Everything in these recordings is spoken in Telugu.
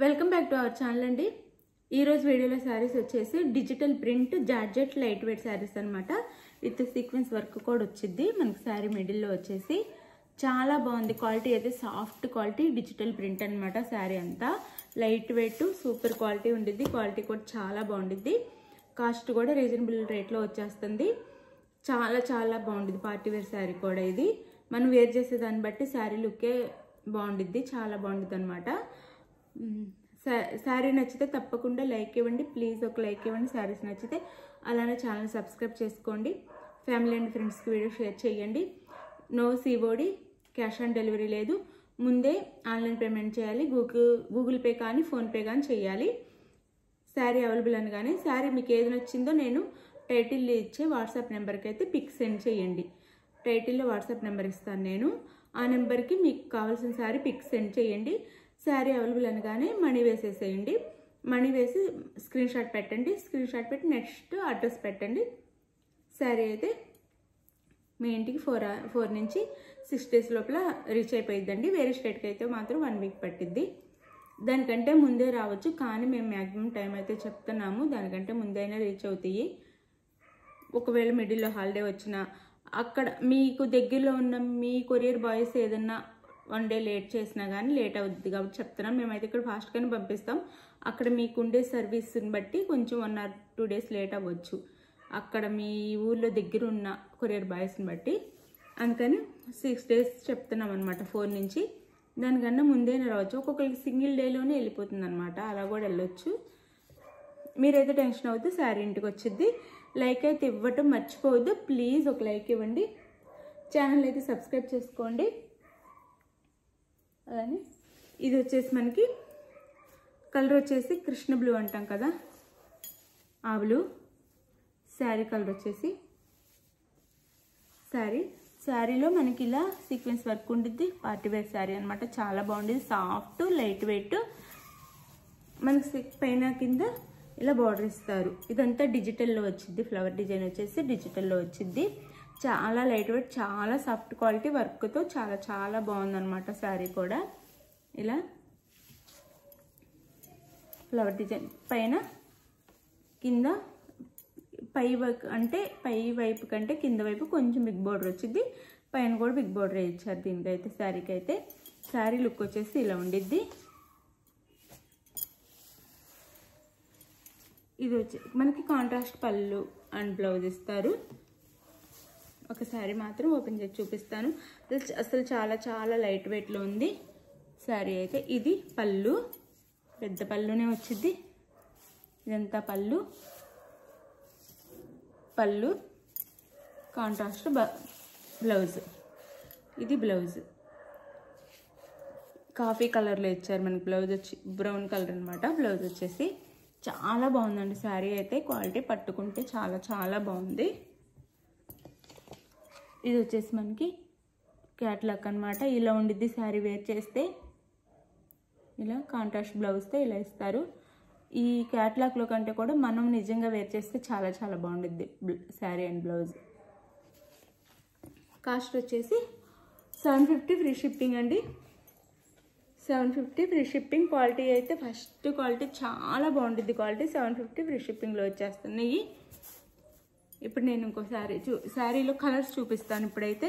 Welcome back to our channel అండి. ఈ రోజు వీడియోలో సారీస్ వచ్చేసి digital print georgette light weight sarees అన్నమాట. విత్ సీక్వెన్స్ వర్క్ కూడా వచ్చింది. మనకి సారీ మిడిల్లో వచ్చేసి చాలా బాగుంది. క్వాలిటీ అయితే సాఫ్ట్ క్వాలిటీ డిజిటల్ ప్రింట్ అన్నమాట. సారీ అంతా లైట్ వెయిట్ సూపర్ క్వాలిటీ ఉండిద్ది. క్వాలిటీ కూడా చాలా బాగుండిద్ది. కాస్ట్ కూడా రీజనబుల్ రేట్లో వచ్చేస్తుంది. చాలా చాలా బాగుండిద్ది. పార్టీ వేర్ సారీ కూడా ఇది. మనం వేర్ చేసే దాన్ని బట్టి సారీ లుక్కే బాగుండిద్ది. చాలా బాగుండిద్ది అనమాట. శారీ నచ్చితే తప్పకుండా లైక్ ఇవ్వండి. ప్లీజ్ ఒక లైక్ ఇవ్వండి. శారీస్ నచ్చితే అలానే ఛానల్ సబ్స్క్రైబ్ చేసుకోండి. ఫ్యామిలీ అండ్ ఫ్రెండ్స్కి వీడియో షేర్ చేయండి. No COD, cash on delivery లేదు. ముందే ఆన్లైన్ పేమెంట్ చేయాలి. గూగుల్ పే కానీ ఫోన్పే కానీ చేయాలి. శారీ అవైలబుల్ అనగానే శారీ మీకు ఏది నచ్చిందో నేను టైటిల్ ఇచ్చే వాట్సాప్ నెంబర్కి అయితే పిక్ సెండ్ చేయండి. టైటిల్లో వాట్సాప్ నెంబర్ ఇస్తాను నేను. ఆ నెంబర్కి మీకు కావాల్సిన శారీ పిక్ సెండ్ చేయండి. శారీ అవైలబుల్ అనగానే మనీ వేసేసేయండి. మనీ వేసి స్క్రీన్ షాట్ పెట్టండి. స్క్రీన్ షాట్ పెట్టి నెక్స్ట్ అడ్రస్ పెట్టండి. శారీ అయితే మీ ఇంటికి 4 నుంచి 6 days లోపల రీచ్ అయిపోయిద్దండి. వేరే స్టేట్కి అయితే మాత్రం 1 week పట్టిద్ది. దానికంటే ముందే రావచ్చు, కానీ మేము మ్యాక్సిమం టైం అయితే చెప్తున్నాము. దానికంటే ముందే అయినా రీచ్ అవుతాయి. ఒకవేళ మిడిల్లో హాలిడే వచ్చినా అక్కడ మీకు దగ్గరలో ఉన్న మీ కొరియర్ బాయ్స్ ఏదన్నా 1 day లేట్ చేసినా కానీ లేట్ అవుద్ది కాబట్టి చెప్తున్నాం. మేమైతే ఇక్కడ ఫాస్ట్గానే పంపిస్తాం. అక్కడ మీకు ఉండే సర్వీస్ని బట్టి కొంచెం 1 or 2 days లేట్ అవ్వచ్చు. అక్కడ మీ ఊర్లో దగ్గర ఉన్న కొరియర్ బాయ్స్ని బట్టి. అందుకని 6 days చెప్తున్నాం అనమాట. 4 నుంచి. దానికన్నా ముందే రావచ్చు. ఒక్కొక్కరికి సింగిల్ డేలోనే వెళ్ళిపోతుంది అనమాట. అలా కూడా వెళ్ళొచ్చు. మీరైతే టెన్షన్ అవుద్దు. శారీ ఇంటికి వచ్చింది. లైక్ అయితే ఇవ్వటం మర్చిపోవద్దు. ప్లీజ్ ఒక లైక్ ఇవ్వండి. ఛానల్ అయితే సబ్స్క్రైబ్ చేసుకోండి. అలానే ఇది వచ్చేసి మనకి కలర్ వచ్చేసి కృష్ణ బ్లూ అంటాం కదా, ఆ బ్లూ. శారీ కలర్ వచ్చేసి శారీలో మనకి ఇలా సీక్వెన్స్ వర్క్ ఉండిద్ది. పార్టీ వేర్ శారీ అనమాట. చాలా బాగుండేది. Soft light weight. మనకి పైన కింద ఇలా బార్డర్ ఇస్తారు. ఇదంతా డిజిటల్లో వచ్చింది. ఫ్లవర్ డిజైన్ వచ్చేసి డిజిటల్లో వచ్చింది. చాలా లైట్ వెయిట్, చాలా సాఫ్ట్ క్వాలిటీ వర్క్తో చాలా చాలా బాగుందన్నమాట. శారీ కూడా ఇలా ఫ్లవర్ డిజైన్ పైన కింద పై వైపు కంటే కింద వైపు కొంచెం బిగ్ బార్డర్ వచ్చింది. పైన కూడా బిగ్ బార్డర్ ఇచ్చారు దీనికైతే. శారీకి అయితే శారీ లుక్ వచ్చేసి ఇలా ఉండిద్ది. ఇది వచ్చి మనకి కాంట్రాస్ట్ పళ్ళు అండ్ బ్లౌజ్ ఇస్తారు. ఒక శారీ మాత్రం ఓపెన్ చేసి చూపిస్తాను. అసలు చాలా చాలా లైట్ వెయిట్లో ఉంది శారీ అయితే. ఇది పళ్ళు, పెద్ద పళ్ళునే వచ్చింది. ఇదంతా పళ్ళు కాంట్రాస్ట్ బ్లౌజ్. ఇది బ్లౌజ్ కాఫీ కలర్లో ఇచ్చారు మనకి. బ్లౌజ్ వచ్చి బ్రౌన్ కలర్ అనమాట. బ్లౌజ్ వచ్చేసి చాలా బాగుందండి శారీ అయితే. క్వాలిటీ పట్టుకుంటే చాలా చాలా బాగుంది. ఇది వచ్చేసి మనకి క్యాట్లాగ్ అనమాట. ఇలా ఉండిద్ది శారీ వేర్ చేస్తే. ఇలా కాంట్రాస్ట్ బ్లౌజ్తో ఇలా ఇస్తారు. ఈ క్యాట్లాగ్లో కంటే కూడా మనం నిజంగా వేర్ చేస్తే చాలా చాలా బాగుండిద్ది శారీ అండ్ బ్లౌజ్. కాస్ట్ వచ్చేసి 750 ఫ్రీ షిప్పింగ్ అండి. 750 ఫ్రీ షిప్పింగ్. క్వాలిటీ అయితే ఫస్ట్ క్వాలిటీ చాలా బాగుండిద్ది. క్వాలిటీ 750 ఫ్రీ షిప్పింగ్లో వచ్చేస్తున్నాయి. ఇప్పుడు నేను ఇంకో శారీలో కలర్స్ చూపిస్తాను. ఇప్పుడైతే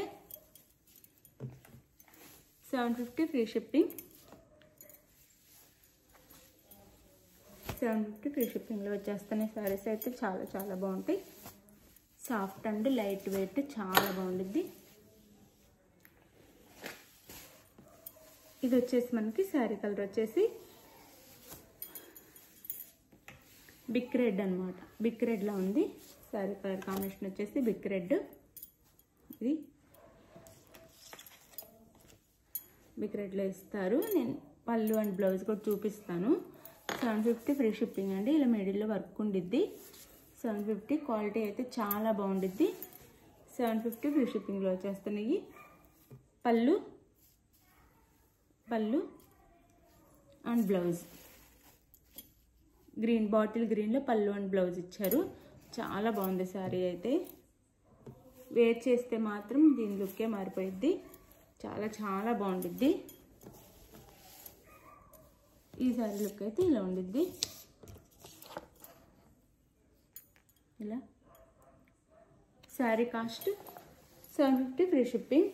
750 ఫ్రీ షిప్పింగ్. 750 ఫ్రీ షిప్పింగ్లో వచ్చేస్తున్నాయి. శారీస్ అయితే చాలా చాలా బాగుంటాయి. సాఫ్ట్ అండ్ లైట్ వెయిట్ చాలా బాగుండిద్ది. ఇది వచ్చేసి మనకి శారీ కలర్ వచ్చేసి బిక్ రెడ్ అనమాట. బిక్ రెడ్లో ఉంది. శారీ కలర్ కాంబినేషన్ వచ్చేసి బిక్ రెడ్. ఇది బిక్ రెడ్లో ఇస్తారు. నేను పళ్ళు అండ్ బ్లౌజ్ కూడా చూపిస్తాను. 750 ఫ్రీ షిప్పింగ్ అండి. ఇలా మిడిల్లో వర్క్ ఉండిద్ది. 750. క్వాలిటీ అయితే చాలా బాగుండిద్ది. 750 ఫ్రీ షిప్పింగ్లో వచ్చేస్తున్నాయి. పళ్ళు అండ్ బ్లౌజ్ గ్రీన్, బాటిల్ గ్రీన్లో పళ్ళు అండ్ బ్లౌజ్ ఇచ్చారు. చాలా బాగుంది శారీ అయితే. వేర్ చేస్తే మాత్రం దీని లుక్కే మారిపోయిద్ది. చాలా చాలా బాగుండిద్ది. ఈ శారీ లుక్ అయితే ఇలా ఉండిద్ది. ఇలా శారీ కాస్ట్ 750 ఫ్రీ షిప్పింగ్.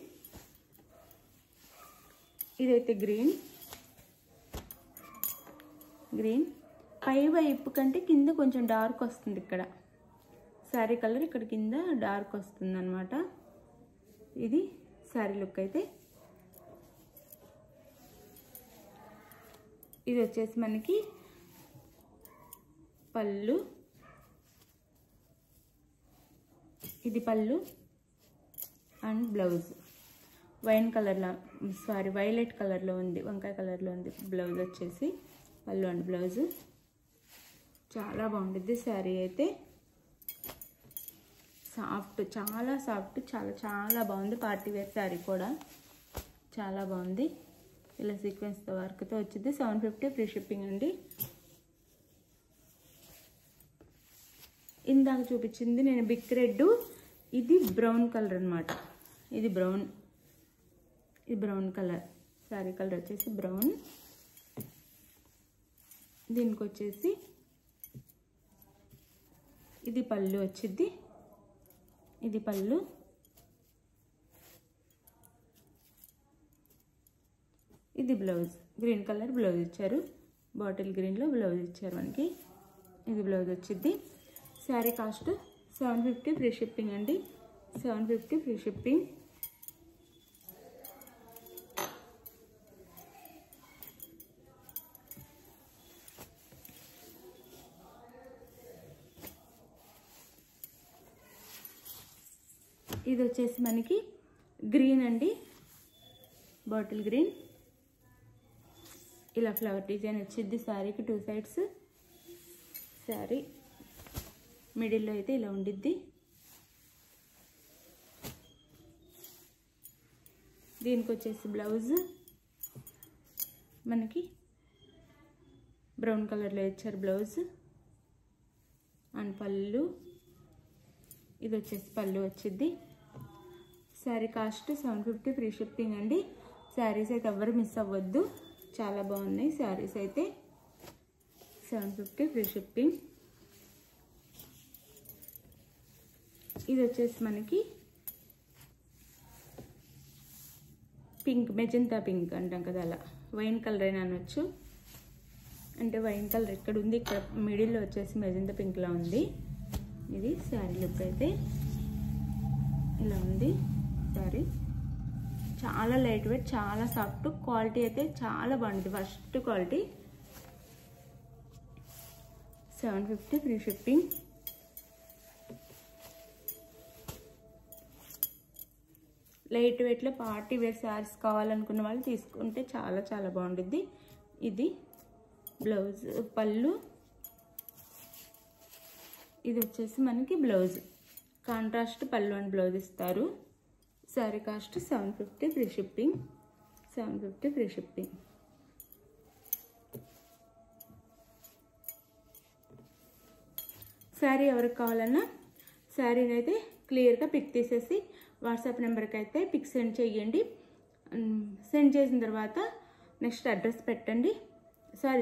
ఇదైతే గ్రీన్ పై వైపు కంటే కింద కొంచెం డార్క్ వస్తుంది. ఇక్కడ శారీ కలర్ ఇక్కడ కింద డార్క్ వస్తుంది అన్నమాట. ఇది శారీ లుక్ అయితే. ఇది వచ్చేసి మనకి పళ్ళు. ఇది పళ్ళు అండ్ బ్లౌజ్ వైలెట్ కలర్లో ఉంది, వంకాయ కలర్లో ఉంది. బ్లౌజ్ వచ్చేసి పళ్ళు అండ్ బ్లౌజ్. చాలా బాగుంటుంది శారీ అయితే. సాఫ్ట్, చాలా సాఫ్ట్, చాలా చాలా బాగుంది. పార్టీ వేర్ శారీ కూడా చాలా బాగుంది. ఇలా సీక్వెన్స్తో వర్క్తో వచ్చింది. 750 ఫ్రీ షిప్పింగ్ అండి. ఇందాక చూపించింది నేను బిగ్ రెడ్, ఇది బ్రౌన్ కలర్ అనమాట. ఇది బ్రౌన్ కలర్. శారీ కలర్ వచ్చేసి బ్రౌన్. దీనికి వచ్చేసి ఇది పళ్ళు వచ్చింది. ఇది పళ్ళు. ఇది బ్లౌజ్. గ్రీన్ కలర్ బ్లౌజ్ ఇచ్చారు. బాటిల్ గ్రీన్లో బ్లౌజ్ ఇచ్చారు మనకి. ఇది బ్లౌజ్ వచ్చింది. శారీ కాస్ట్ 750 ఫ్రీ షిప్పింగ్ అండి. 750 ఫ్రీ షిప్పింగ్. ఇది వచ్చేసి మనకి గ్రీన్ అండి, బాటిల్ గ్రీన్. ఇలా ఫ్లవర్ డిజైన్ వచ్చింది శారీకి 2 సైడ్స్. శారీ మిడిల్లో అయితే ఇలా ఉండిద్ది. దీనికి వచ్చేసి బ్లౌజ్ మనకి బ్రౌన్ కలర్లో ఇచ్చారు బ్లౌజ్ అండ్ పళ్ళు. ఇది వచ్చేసి పళ్ళు వచ్చింది. శారీ కాస్ట్ 750 ఫ్రీ షిప్పింగ్ అండి. శారీస్ అయితే ఎవరు మిస్ అవ్వద్దు, చాలా బాగున్నాయి శారీస్ అయితే. 750 ఫ్రీ షిప్పింగ్. ఇది వచ్చేసి మనకి పింక్, మెజంతా పింక్ అంటాం కదా, అలా వైన్ కలర్ అయినా అనొచ్చు. అంటే వైన్ కలర్ ఇక్కడ ఉంది, ఇక్కడ మిడిల్లో వచ్చేసి మెజంతా పింక్లా ఉంది. ఇది శారీ లుక్ అయితే ఇలా ఉంది. శారీ చాలా లైట్ వెయిట్, చాలా సాఫ్ట్. క్వాలిటీ అయితే చాలా బాగుంది, first quality. 750 free shipping. Light వెయిట్లో పార్టీ వేర్ శారీస్ కావాలనుకున్న వాళ్ళు తీసుకుంటే చాలా చాలా బాగుంటుంది. ఇది బ్లౌజ్, పళ్ళు. ఇది వచ్చేసి మనకి బ్లౌజ్, కాంట్రాస్ట్ పళ్ళు అండ్ బ్లౌజ్ ఇస్తారు. Sari cost 750 free shipping. 750 free shipping. Sari ఎవరికి కావాలన్నా శారీని అయితే క్లియర్గా పిక్ తీసేసి వాట్సాప్ నెంబర్కి అయితే పిక్ సెండ్ చేయండి. సెండ్ చేసిన తర్వాత నెక్స్ట్ అడ్రస్ పెట్టండి.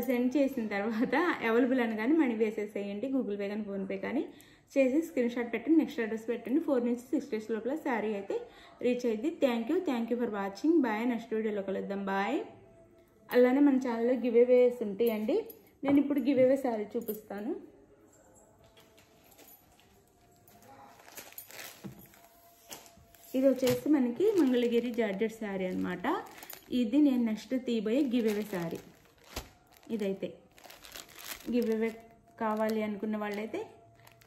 సెండ్ చేసిన తర్వాత అవైలబుల్ అని కానీ మనీ వేసేసేయండి. గూగుల్ పే కానీ ఫోన్పే కానీ చేసి స్క్రీన్ షాట్ పెట్టండి, నెక్స్ట్ అడ్రస్ పెట్టండి. 4 నుంచి 6 డేస్ లోపల శారీ అయితే రీచ్ అయ్యింది. Thank you for watching. Bye. Next వీడియోలో కలుద్దాం. బాయ్. అలానే మన ఛానల్లో గివ్ అవేస్ ఉంటాయండి. నేను ఇప్పుడు గివ్ అవే శారీ చూపిస్తాను. ఇది వచ్చేసి మనకి మంగళగిరి జార్జెట్ శారీ అనమాట. ఇది నేను నెక్స్ట్ తీయబోయే గివ్ అవే శారీ. ఇదైతే గివ్ అవే కావాలి అనుకున్న వాళ్ళైతే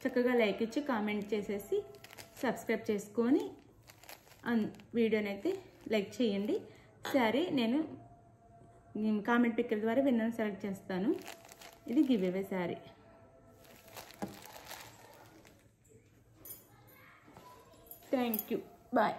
చక్కగా లైక్ ఇచ్చి కామెంట్ చేసేసి సబ్స్క్రైబ్ చేసుకొని వీడియోని అయితే లైక్ చేయండి. శారీ నేను కామెంట్ పిక్కర్ ద్వారా విన్నర్ని సెలెక్ట్ చేస్తాను. ఇది give away sari. Thank you. Bye.